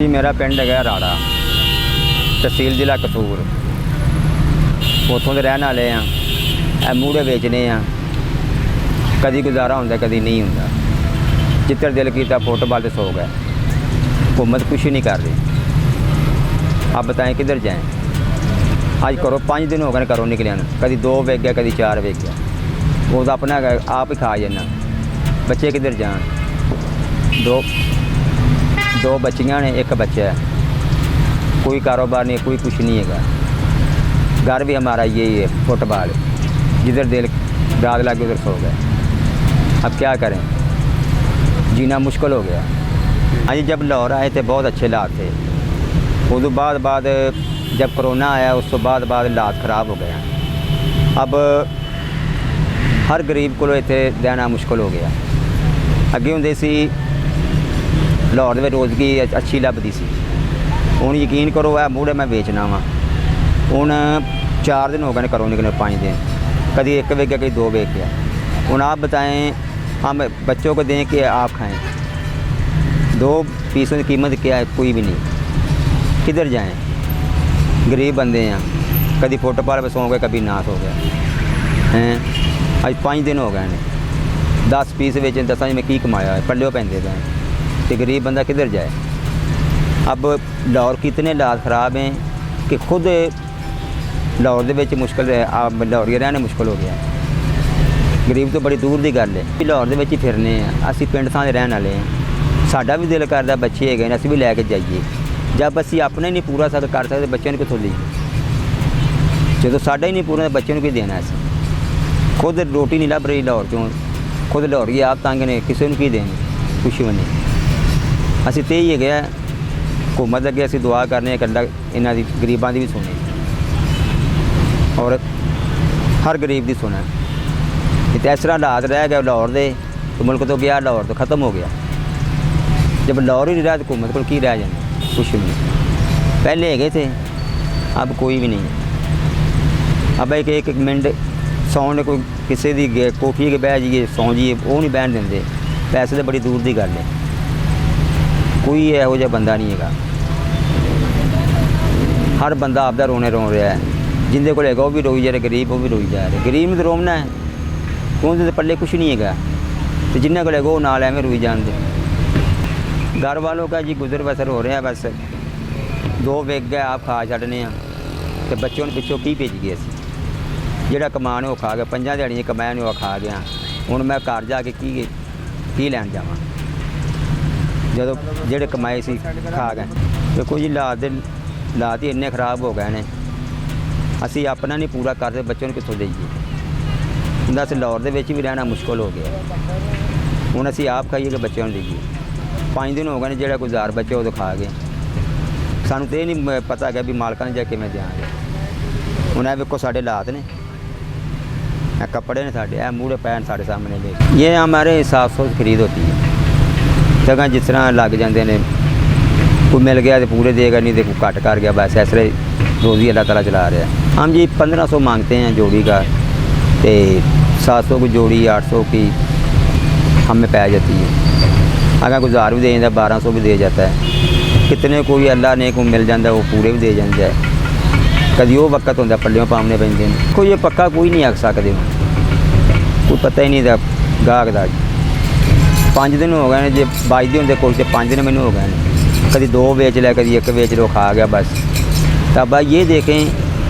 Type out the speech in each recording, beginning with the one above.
जी मेरा पिंड है राड़ा तहसील जिला कसूर उतों के रहने वाले हैं। मूड़े बेचने हैं, कभी गुजारा होंगे कभी नहीं होंगे। जिधर दिल किया फुटबॉल से सो गए। हुकूमत कुछ नहीं कर रही। आप बताएं किधर जाएं। आज करो 5 दिन हो गए घरों निकलिया, कभी 2 वेच गया कभी 4 वेच गया। वो तो अपना आप ही खा जाना। बच्चे किधर जान। दो बच्चियां ने, एक बच्चा है। कोई कारोबार नहीं, कोई कुछ नहीं है। घर भी हमारा यही है फुटबॉल, जिधर दिल रात लगे उधर सो गए। अब क्या करें, जीना मुश्किल हो गया। अभी जब लाहौर आए थे बहुत अच्छे हालात थे। उस बाद जब कोरोना आया उस तो बाद हालात ख़राब हो गया। अब हर गरीब को इत्थे रहना मुश्किल हो गया। अगे होंदे सी लाहौर में रोज़गी अच्छी लभदी सी। हुण यकीन करो है मूड़े मैं बेचना वा। हुण 4 दिन हो गए घरों निकले, 5 दिन कभी 1 वेच गया कभी 2 वेच गया। हुण आप बताएं हम बच्चों को दें कि आप खाएं। 2 पीसों की कीमत क्या है, कोई भी नहीं। किधर जाएं, गरीब बंदे हैं। कभी फुटबॉल पर सो गए कभी ना सो गए हैं। आज 5 दिन हो गए हैं। 10 पीस बेचे 10 में की कमाया है, पल्लियों पैंदे पे तो गरीब बंदा किधर जाए। अब लाहौर की इतने हालात ख़राब हैं कि खुद लाहौर दे विच मुश्किल है। आप लाहौरिया रहने मुश्किल हो गया। गरीब तो बड़ी दूर की गल है। लाहौर दे विच ही फिरने असी पिंड थां दे रहने वाले हैं। साडा भी दिल करदा बच्चे है असीं भी लैके जाइए। जब असीं अपने नहीं पूरा कर सकते बच्चों को कित्थों लईए। जो साडा ही नहीं पूरा बच्चों को की देना। असीं खुद रोटी नहीं लभ रही लाहौर चों। खुद लाहौरिए आप तंग ने, किसी को की देंगे, कुछ भी नहीं। असीं ते ही है हुकूमत अगे असीं दुआ करने अल्लाह इन्हां दी गरीबां दी भी सुने और हर गरीब की सुने। इतने इस तरह हालात रह गए लाहौर दे तो मुल्क तो गया, लाहौर तो ख़त्म हो गया। जब लाहौर ही नहीं रहा तो हुकूमत को की रह जाए, कुछ भी नहीं। पहले है थे, अब कोई भी नहीं है। अब एक मिनट सौने कोई किसी की कोठी के बह जाइए सौ जाइए, वो नहीं बहन देंगे। पैसे तो बड़ी दूर की गल है। कोई इहो जिहा बंदा नहीं है। हर बंदा आपदा रोने रो रहा है। जिंदे को वो भी रोई जा रहे, गरीब वो भी रोई जा रहे। गरीब ने तो रोना है, उनके पल्ले कुछ नहीं है। तो जिन्हें को वो नाल एवं रोई जाते। घर वालों का जी गुजर बसर हो रहा है। बस 2 वेच गए आप खा छड़ने तो बच्चों ने पिछों की भेज गए। जोड़ा कमान वो खा गया, 5 दिहाड़ियां कमाया ने वो खा गया। हुण मैं घर जाके की लैन जावां जो जेड़े कमाए सी खा गए। देखो जी हालात ही इन्ने खराब हो गए हैं। असी अपना नहीं पूरा करते बच्चों को कितों दईए। दस लाहौर दे विच भी रहना मुश्किल हो गया। हुण असी आप खाइए कि बच्चों को दईए। 5 दिन हो गए जोड़ा कोई 1000 बच्चे वो खा गए। सानू तो ये नहीं पता है भी मालकां ने जाके किवें देंगे। हुण वेखो साडे हालात ने, कपड़े ने साडे, मूड़े पैन साढ़े सामने। ये हमारे 700 खरीद होती है। जगह जिस तरह लग जाते हैं, कोई मिल गया तो पूरे देगा, नहीं तो कोई कट कर गया। बस ऐसे रोज़ी अल्लाह ताला चला रहा है। हम जी 1500 मांगते हैं जोड़ी का, तो 700 की जोड़ी 800 की हमें पै जाती है। अगर कोई 1000 भी दे जाता है, 1200 भी दे जाता है। कितने कोई अल्लाह ने को मिल जाता है वो पूरे भी दे जाता है। कभी वो वक्त होता पल्लियों पाने पैंदे ने। कोई ये पक्का कोई नहीं आख सकते, कोई पता ही नहीं था गाहक का। 5 दिन हो गए जो बजते होंगे कोई, 5 दिन मैंने हो गए। कभी 2 बेच लिया कभी 1 बेच लो, खा गया बस। तब ये देखें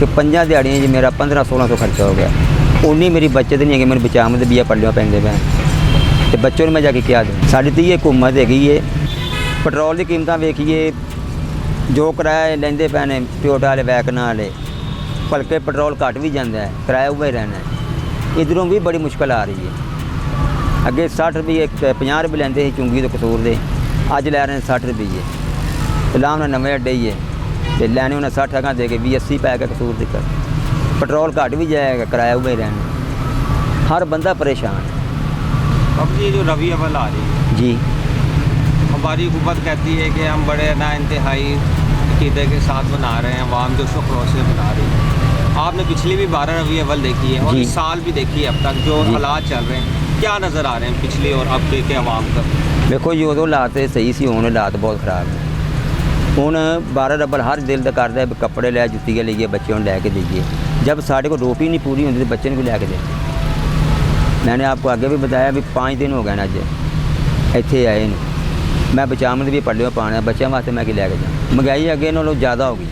कि 5 दिहाड़ियाँ जी मेरा 1500-1600 खर्चा हो गया। उन्नी मेरी बचत नहीं है कि मेरे बचाव में बिया पल्लियों पैंदे पे तो बच्चों ने मैं जाके क्या दूँ। साड़ी तो ये हुकूमत हैगी है। पेट्रोल की कीमत वेखिए, जो किराया लेंदे पे ने टोयोटा वाले वैगन वाले, भलके पेट्रोल घट भी जाता है, किराया उभा ही रहना है। इधरों भी बड़ी मुश्किल आ रही है। अगे 60 रुपये 50 रुपये लेंदे चुंगी तो कसूर दे, अज लै रहे हैं 60 रुपये। लाम नवे अड्डे ही है तो लैने उन्हें 60 अगर दे के 20-80 पै के कसूर दिक्कत। पेट्रोल घट भी जाएगा, किराया उभा ही रहना। हर बंदा परेशान है। अब ये जो रबी अव्वल आ रही है जी, हमारी हुकूमत कहती है कि हम बड़े ना इंतहाई अक़ीदे के साथ बना रहे हैं, अवाम जो शुक्र से बना रही है। आपने पिछली भी 12 रबी अव्वल देखी है और इस साल भी देखी है। अब तक जो हालात चल रहे हैं क्या नज़र आ रहे हैं पिछले और अब के अवाम का? देखो जी उदों हालात सही सी, हुण हालात बहुत खराब है। ਹੁਣ 12 ਰੱਬਲ ਹਰ ਦਿਲ ਦਾ ਕਰਦਾ ਵੀ ਕੱਪੜੇ ਲੈ ਜੁੱਤੀਆਂ ਲਈਏ ਬੱਚਿਆਂ ਨੂੰ ਲੈ ਕੇ ਦਈਏ। जब साढ़े को रोटी नहीं पूरी होती तो बच्चे को लैके दे। मैंने आपको आगे भी बताया भी 5 दिन हो गए ना अज इत्थे आए न, मैं बचावन भी पढ़ लियो पाना बच्चों वास्ते मैं कि लैके जाऊँ। महंगाई अगे नालों ज़्यादा हो गई,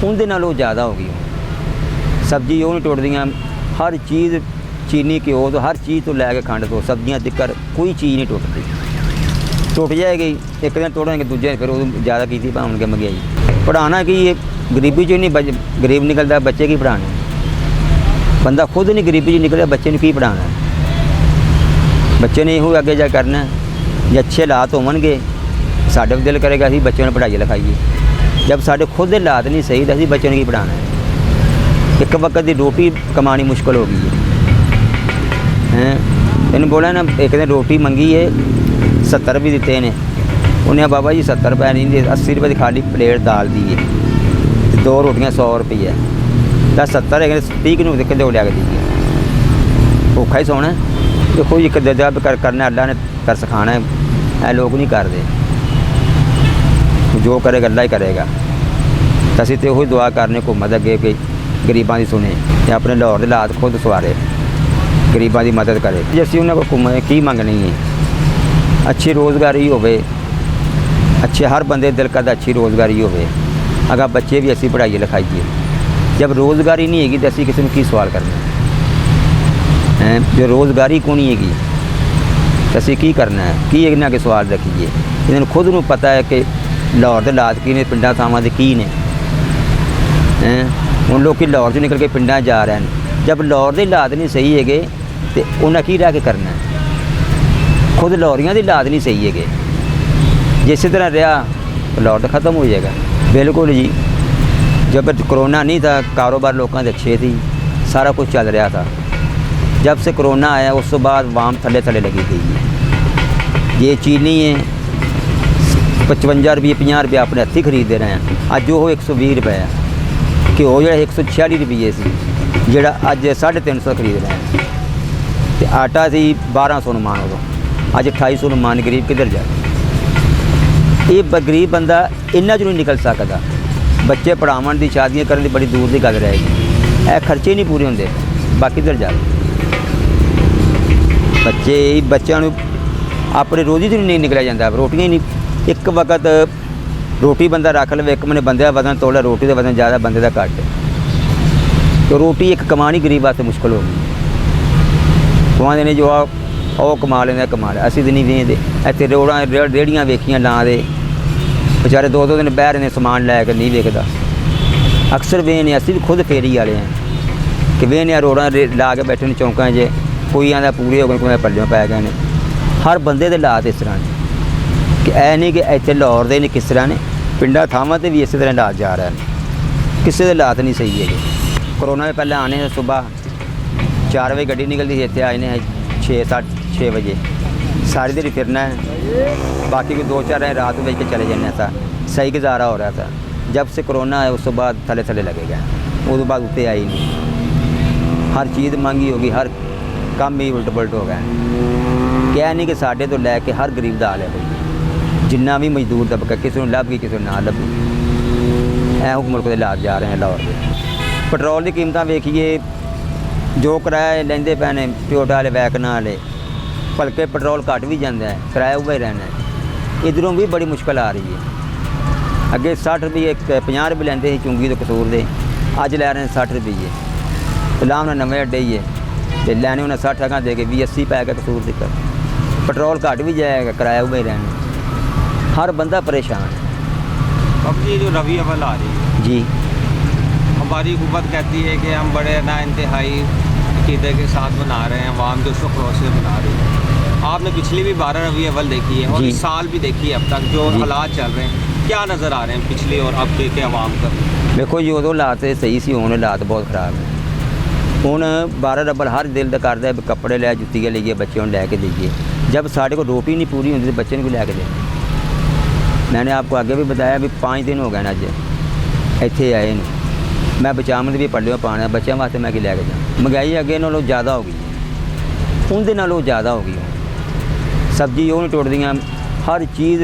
उनके नालों ज़्यादा हो गई। सब्जी वो नहीं टुटदियाँ, हर चीज़ चीनी घ्यो तो हर चीज़ तो लैके खंड तो सब्जियाँ तक कोई चीज़ नहीं टुटती। टुट जाएगी एक दिन टुटेंगे दूजे फिर वो ज़्यादा की भावनगे महंगाई। पढ़ाना कि गरीबी चो नहीं गरीब निकलता, बच्चे की पढ़ाने। बंदा खुद नहीं गरीबी चो निकले बच्चे ने की पढ़ाना। बच्चे ने यो अगे जा करना जे अच्छे हालात होवणगे साडा भी दिल करेगा असीं बच्चों ने पढ़ाइए लिखाइए। जब साडे खुद दे हालात नहीं सही तो असीं बच्चों ने की पढ़ाना है। एक वक्त की रोटी कमानी मुश्किल हो गई है। इन्हें बोला ना एक दिन रोटी मंगी है 70 रुपये दिते ने, उन्हें बाबा जी 70 रुपये नहीं दे 80 रुपये की खाली प्लेट दाल दी है, 2 रोटियां 100 रुपये है। 70 है 30 किलो कि लिया के दीजिए। भूखा ही सोना देखो एक दर्जा करना अल्लाह ने कर सिखाना है, ऐ लोग नहीं करते। जो करेगा अल्लाह ही करेगा। तो असीं तो वही दुआ करने घूमत अगे कि गरीबां दी सुने ते अपने लाहौर दे हालात खुद सवारे, गरीबां दी मदद करे। जे असीं उन्हां कोल घूमे की मंगनी है, अच्छी रोज़गारी होवे, अच्छे हर बंदे दिल करदा अच्छी रोज़गारी होवे। अगर बच्चे भी असी पढ़ाइए लिखाइए, जब रोज़गारी नहीं हैगी तो असी किसी को की सवाल करना है। जो रोज़गारी को नहीं हैगी तो असी की करना है, की इन्हां के सवाल रखिए। इन्होंने खुद नूं पता है कि लाहौर के हालात की ने, पिंडां थावां दे की ने। हुण लोग लाहौर चों निकल के पिंडां जा रहे हैं। जब लाहौर के हालात नहीं सही है तो उन्हें की रह के करना है। खुद लाहौरियां के हालात नहीं सही है, जिस तरह रहा तो लाहौर तो ख़त्म हो जाएगा। बिल्कुल जी, जब कोरोना नहीं था कारोबार लोगों के अच्छे थी, सारा कुछ चल रहा था। जब से कोरोना आया उस तो बाद वाम थले थले लगी गई है। ये चीनी है 55 रुपये 50 रुपये अपने हथी खरीद रहे हैं, अज वो 120 रुपये है। घ्यो जो 146 रुपये से जोड़ा अज 350 खरीद रहे हैं। तो आटा सी 1200 मान उदों, अज 2800 मान। गरीब किधर जाए? ये गरीब बंदा इन्ना चो नहीं निकल सकता। बच्चे पढ़ावन की शादियाँ करने की बड़ी दूर की गल रहेगी। यह खर्चे नहीं पूरे होंगे, बाकी किधर जाए? बच्चों अपने रोज़ी तो नहीं निकलिया जाता। रोटियां ही नहीं, एक वक्त रोटी बंदा रख ले, एक मैंने बंदे का वजन तोड़ा, रोटी का वजन ज़्यादा बंदे का घट। तो रोटी एक कमानी गरीब वास्ते मुश्किल हो गई। कहते ने जो ਉਹ कमा लेंगे कमा लिया, असीं तो नहीं वेचते। इतने रोड़ा रेहड़ियाँ वेखियां ला दे बेचारे 2-2 दिन बह रहे समान लैके नहीं वेचता। अक्सर वेने असीं भी खुद फेरी वाले हैं कि वेने रोड़ा ला के बैठे चौंकों च, कोई आंदा पूरे हो गए, कोई पल्लियों पै गए ने। हर बंदे दे हालात इस तरह ने कि ऐ नहीं कि इतने लाहौर दे किस तरह ने, पिंडा थावां ते भी इस तरह हालात जा रहे हैं। किसी के हालात नहीं सही है। कोरोना से पहले आने सुबह 4 बजे गड्डी निकलती थी, इतने आए ने 6 बजे सारी देर फिरना है। बाकी भी 2-4 रात में बज के चले जाने था, सही गुजारा हो रहा था। जब से कोरोना है उस तो बाद थले थले लगे गए, उस बाद उत्ते आई नहीं। हर चीज़ महंगी हो गई, हर काम ही उल्ट पुलट हो गया। क्या नहीं कि साढ़े तो लैके हर गरीब का हाल है भाई, जिन्ना भी मजदूर तबका किसी को लभ गई किसी को ना लभी। ऐ मुल्क के हालात जा रहे हैं लाहौर के। पेट्रोल की कीमत वेखिए, जो किराया लेंदे पे ने टोयोटा वाले वैगनां वाले, भलके पेट्रोल घट भी जाता है, किराया उभा ही रहना है। इधरों भी बड़ी मुश्किल आ रही है। अगे 60 रुपये 50 रुपये लेंदे सी चुंगी तो कसूर दे, अज लै रहे हैं 60 रुपये। फिलहाल उन्हें नवे अड्डे ही है तो लैने उन्हें 60 अगर दे के 20-80 पै गए कसूर दिक्कत। पेट्रोल घट भी जाएगा, किराया उभा ही रहना। हर बंदा परेशान है। अब ये जो रबी अव्वल आ रही है जी, हमारी हुकूमत कहती है कि हम बड़े ना इंतहाई अक़ीदे के साथ बना रहे हैं, अवाम जो शुक्र से बना रही है। आपने पिछली भी 12 रबी अव्वल देखी है और इस साल भी देखी है। अब तक जो हालात चल रहे हैं क्या नज़र आ रहे हैं पिछले और अब के अवाम का? देखो जी, उदों हालात सही सी, हुण हालात बहुत खराब है। हुण 12 रबल हर दिल का करदा भी कपड़े लै जुत्तियां लईए बच्चों को लैके दईए। जब साढ़े को रोटी नहीं पूरी होती तो बच्चे को लैके दें। मैंने आपको आगे भी बताया भी 5 दिन हो गए ना अज इत्थे आए न, मैं बचावन भी पल्लियों पाना बच्चों वास्ते मैं कि लैके जाऊँ। महंगाई अगे नालों ज़्यादा हो गई, उनके नालों ज़्यादा हो गई। सब्जी वो नहीं टुटदियाँ, हर चीज़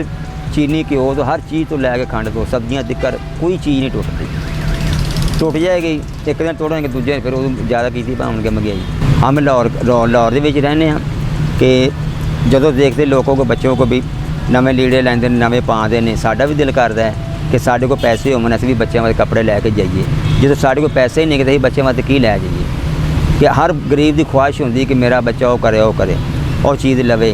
चीनी घ्यो तो हर चीज़ तो लैके खंड तो सब्जियां तिक्कर कोई चीज़ नहीं टुटती। टुट जाएगी एक दिन टुटणगे दूजे दिन फिर उदों ज़्यादा की पाउणगे महंगाई। हम लाहौर दे विच रहने कि जदों देखते लोगों को बच्चों को भी नवे लीड़े लैंदे नवे पाते हैं, साडा भी दिल करता है कि साढ़े को पैसे होवन असीं भी बच्चों वास्ते कपड़े लैके जाइए। जो साढ़े को पैसे ही नहीं तो बच्चों वास्ते की लै जाइए। कि हर गरीब की ख्वाहिश होंदी कि मेरा बच्चा वो करे और चीज़ लवे।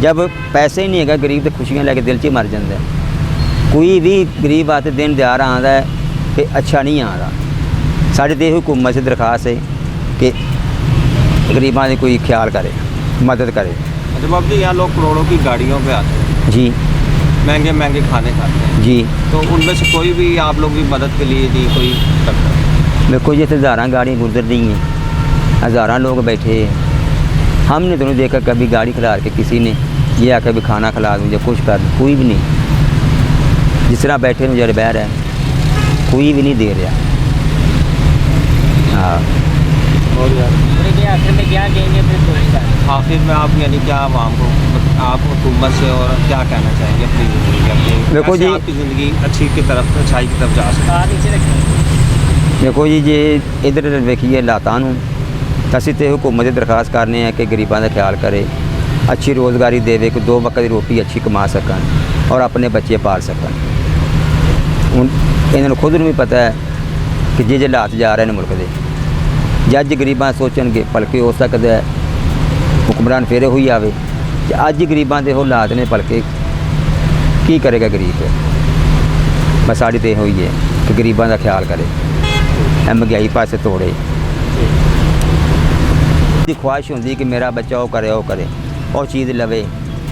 जब पैसे ही नहीं है गरीब तो खुशियाँ लैके दिल च ही मर जाता है। कोई भी गरीब वास्ते दिन त्यार आता है कि अच्छा नहीं आ रहा। साढ़े तो यही हुकूमत से दरखास्त है कि गरीबां की कोई ख्याल करे, मदद करे। अच्छा बाबू जी, यहाँ लोग करोड़ों की गाड़ियों पे आते हैं जी, महंगे महंगे खाने खाते हैं जी। तो उनमें से कोई भी आप लोग भी मदद के लिए नहीं कोई करता है? देखो जी, हज़ारों गाड़ियाँ गुजर रही हैं, हज़ारों लोग बैठे हैं। हमने तो नहीं देखा कभी गाड़ी खिला के किसी ने ये आके भी खाना खिला दूँ या कुछ कर दूँ, कोई भी नहीं। जिस तरह बैठे में जड़ बह रहा है कोई भी नहीं दे रहा। हाँ, और यार आखिर में क्या कहेंगे अपने आखिर में आप यानी क्या आवाम को आप हुकूमत से और क्या कहना चाहेंगे अपनी ज़िंदगी अपनी? देखो जी, आपकी ज़िंदगी अच्छी की तरफ अच्छाई की तरफ जा सकती है। नीचे रखें। देखो जी, जे इधर वेखिए हालातां नूं असीं ते हुकूमत की दरखास्त करने हैं कि गरीबां दा ख्याल करे, अच्छी रोज़गारी देवे, कोई 2 वक्त की रोटी अच्छी कमा सकन और अपने बच्चे पाल सकन। हुण इन्हां नूं खुद नूं भी पता है कि जे हालात जा रहे हैं मुल्क दे, जज गरीबां सोचणगे भलके हो सकदा है हुक्मरान फिर होई आवे। ते अज गरीबां दे हालात ने भलके की करेगा गरीब? बस साड़ी तो यही है कि गरीबां दा ख्याल करे, महंगाई पासे तोड़े। की ख्वाहिश होंदी कि मेरा बच्चा वो करे और चीज़ लवे।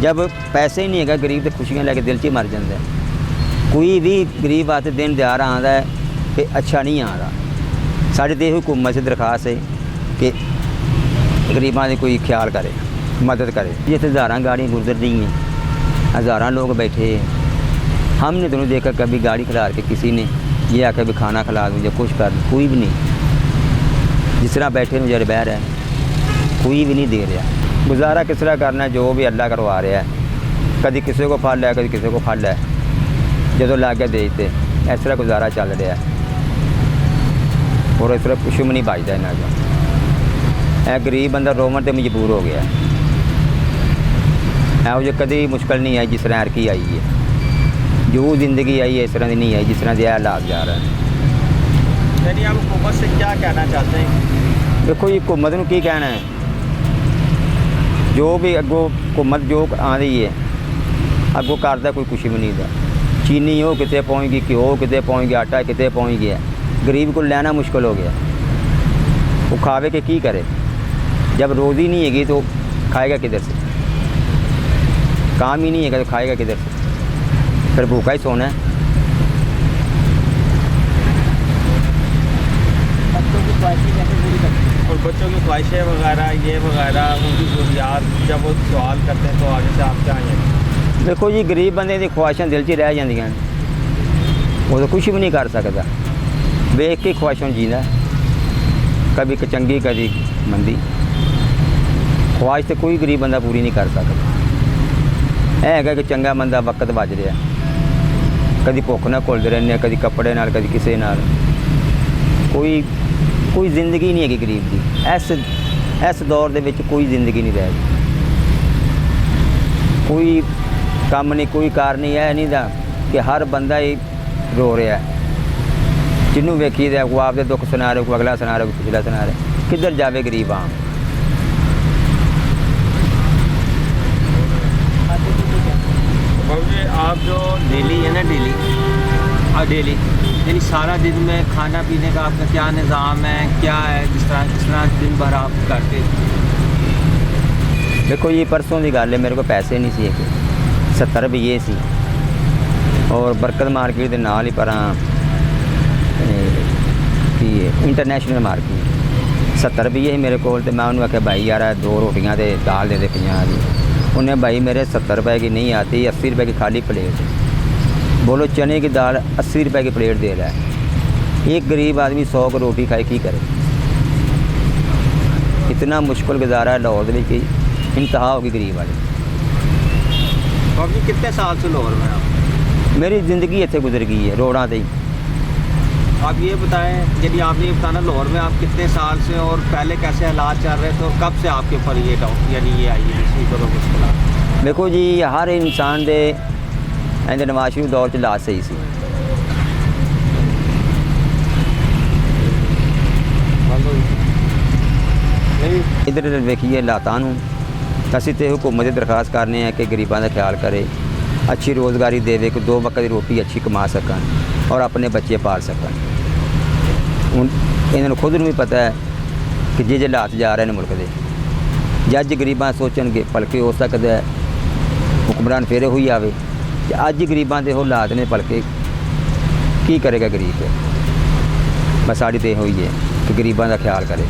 जब पैसे ही नहीं है गरीब तो खुशियाँ लैके दिल च ही मर जाता है। कोई भी गरीब वास्ते दिन त्यार आता है कि अच्छा नहीं आ रहा। साढ़े तो यही हुकूमत से दरखास्त है कि गरीबां की कोई ख्याल करे, मदद करे। जिस हज़ारों गाड़ियाँ गुजर रही हैं, हज़ारों लोग बैठे हैं। हमने तो नहीं देखा कभी गाड़ी खिला के किसी ने ये आके भी खाना खिला दूँ या कुछ कर दूँ, कोई भी नहीं। जिस तरह बैठे में जड़ बह रहा है कोई भी नहीं दे रहा। गुजारा किस तरह करना है, जो भी अल्लाह करवा रहा है। कभी किसी को फल है, कभी किसी को फल है, जो ला के देते इस तरह गुजारा चल रहा है। और इस तरह कुछ भी नहीं बचता इन्हों का। गरीब बंदा रोवन तो मजबूर हो गया। ਇਹੋ ਜਿਹੀ कभी मुश्किल नहीं आई जिस तरह अरकी आई है। जो ज़िंदगी आई है इस तरह की नहीं आई जिस तरह के हालात जा रहा है। यानी आप हुकूमत से क्या कहना चाहते हैं? देखो जी, हुकूमत नूं की कहना है, जो भी अगों हुकूमत जो आ रही है अगों करता कोई कुछ भी नहीं था। चीनी वो कितने पहुँच गई, घ्यो कितने पहुँच गया, आटा कितने पहुँच गया। गरीब को लेना मुश्किल हो गया। वो खावे के की करे? जब रोज़ी नहीं हैगी तो खाएगा किधर से? काम ही नहीं है तो खाएगा किधर से? फिर भूखा ही सोना है। बच्चों की ख्वाहिशें कैसे पूरी करते हैं? और बच्चों की ख्वाहिशें वगैरह ये वगैरह उनकी ज़रूरियात जब वो सवाल करते हैं तो आगे से आप क्या हैं? देखो जी, गरीब बंदे दी ख्वाहिशां दिल च रह जांदियां, वो तो कुछ भी नहीं कर सकता। वेख के ख्वाहिशों जींदा, कभी चंगी कभी मंदी। ख्वाहिश तो कोई गरीब बंदा पूरी नहीं कर सकता। है कि चंगा बंदा वक्त बज रहा, कभी भुख ना घुलते रहने, कभी कपड़े नाल, कभी किसी नाल। कोई जिंदगी नहीं है गरीब की। इस दौर दे विच कोई जिंदगी नहीं रह गई। कोई काम नहीं, कोई कार नहीं है नहीं दा कि हर बंदा ही रो रहा है। जिन्हों वेखी दे को आपके दुख सुना रहे, को अगला सुना रहे, को पिछला सुना रहे। किधर जावे गरीब आम? बाबू जी, आप जो डेली है ना डेली यानी सारा दिन में खाना पीने का आपका क्या निज़ाम है, क्या है, जिस तरह दिन भर आप करते? देखो ये परसों की गल है, मेरे को पैसे नहीं सी, 70 रुपये सी। और बरकत मार्केट के नाल ही पर इंटरनेशनल मार्केट 70 रुपये ही मेरे को। मैं उन्होंने आख्या भाई यार 2 रोटियां तो दाल दे 50 की। उन्हें भाई मेरे 70 रुपये की नहीं आती, 80 रुपये की खाली प्लेट। बोलो चने की दाल 80 रुपये की प्लेट दे रहा है। एक गरीब आदमी 100 की रोटी खाए की करे? इतना मुश्किल गुजारा है लाहौर के, इंतहा होगी गरीब वाले। बाबू जी, कितने साल से लाहौर में आप? मेरी ज़िंदगी इतने गुजर गई है रोड़ा से ही। आप ये बताएं, यदि आपने ये बताना लाहौर में आप कितने साल से और पहले कैसे हालात चल रहे थे और कब से आपके ऊपर ये डाउट यानी ये आई है मुसीबत और मुश्किल? देखो जी, हर इंसान दे इंदे नवाज शरीफ दौर च हालात सही सी। इधर वेखिए हालातां नूं, असीं ते हुकूमत की दरखास्त करने हैं कि गरीबां दा ख्याल करे, अच्छी रोज़गारी देवे कि 2 वक्त की रोटी अच्छी कमा सकन और अपने बच्चे पाल सकन। हुण इन्हां नूं खुद नूं भी पता है कि जे हालात जा रहे हैं मुल्क दे, जज गरीबां सोचणगे भलके हो सकदा है हुक्मरान फिर होई आवे ते अज गरीबां दे हालात ने भलके की करेगा गरीब। बस साड़ी तो यही है कि गरीबां दा ख्याल करे।